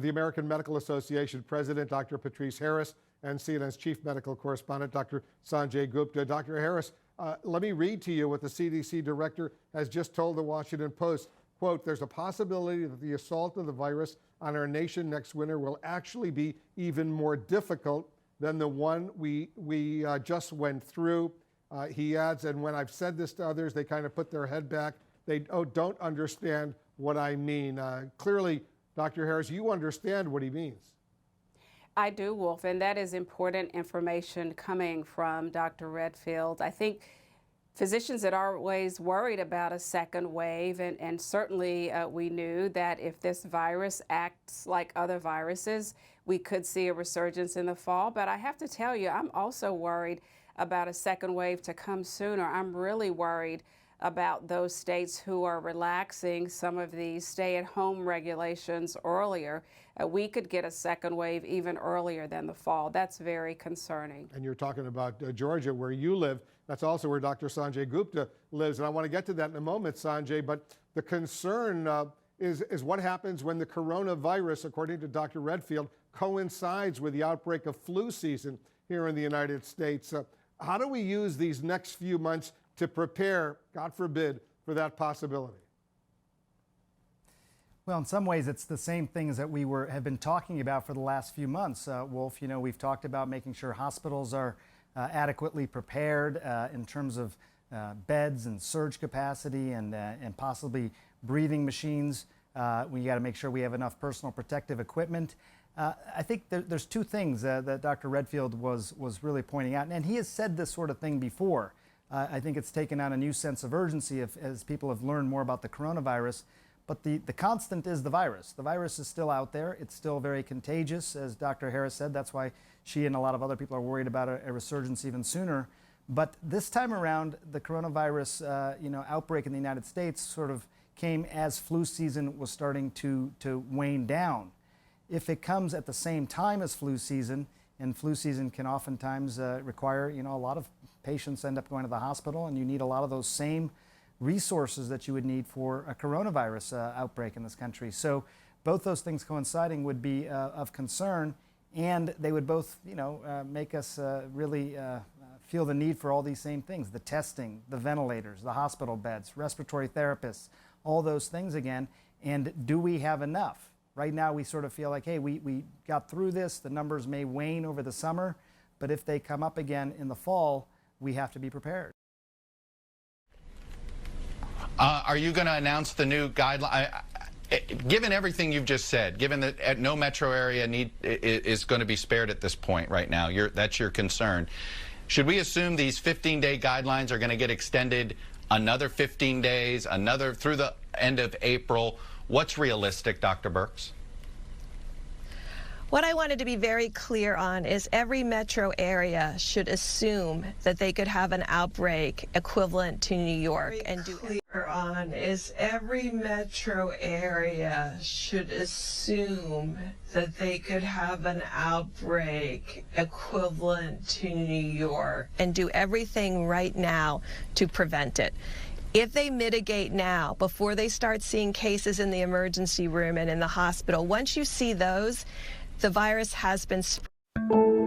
The American Medical Association President, Dr. Patrice Harris, and CNN's Chief Medical Correspondent, Dr. Sanjay Gupta. Dr. Harris, let me read to you what the CDC director has just told the Washington Post. Quote, there's a possibility that the assault of the virus on our nation next winter will actually be even more difficult than the one we just went through. He adds, and when I've said this to others, they kind of put their head back. They don't understand what I mean. Clearly, Dr. Harris, you understand what he means. I do, Wolf, and that is important information coming from Dr. Redfield. I think physicians had always worried about a second wave, and certainly we knew that if this virus acts like other viruses, we could see a resurgence in the fall. But I have to tell you, I'm also worried about a second wave to come sooner. I'm really worried about those states who are relaxing some of these stay-at-home regulations earlier. We could get a second wave even earlier than the fall. That's very concerning. And you're talking about Georgia, where you live. That's also where Dr. Sanjay Gupta lives. And I want to get to that in a moment, Sanjay. But the concern is what happens when the coronavirus, according to Dr. Redfield, coincides with the outbreak of flu season here in the United States. How do we use these next few months to prepare, God forbid, for that possibility? Well, in some ways, it's the same things that we have been talking about for the last few months, Wolf. You know, we've talked about making sure hospitals are adequately prepared in terms of beds and surge capacity and possibly breathing machines. We got to make sure we have enough personal protective equipment. I think there's two things that Dr. Redfield was really pointing out, and he has said this sort of thing before. I think it's taken on a new sense of urgency as people have learned more about the coronavirus. But the constant is the virus. The virus is still out there. It's still very contagious, as Dr. Harris said. That's why she and a lot of other people are worried about a resurgence even sooner. But this time around, the coronavirus outbreak in the United States sort of came as flu season was starting to wane down. If it comes at the same time as flu season, and flu season can oftentimes require, a lot of patients end up going to the hospital, and you need a lot of those same resources that you would need for a coronavirus outbreak in this country. So both those things coinciding would be of concern, and they would both, make us really feel the need for all these same things: the testing, the ventilators, the hospital beds, respiratory therapists, all those things again. And do we have enough? Right now, we sort of feel like, hey, we got through this. The numbers may wane over the summer, but if they come up again in the fall, we have to be prepared. Are you going to announce the new guideline? Given everything you've just said, given that no metro area is going to be spared at this point right now, that's your concern, should we assume these 15-day guidelines are going to get extended another 15 days, another through the end of April? What's realistic, Dr. Birx? What I wanted to be very clear on is every metro area should assume that they could have an outbreak equivalent to New York. And do clear on is every metro area should assume that they could have an outbreak equivalent to New York. And do everything right now to prevent it. If they mitigate now, before they start seeing cases in the emergency room and in the hospital, once you see those, the virus has been spread.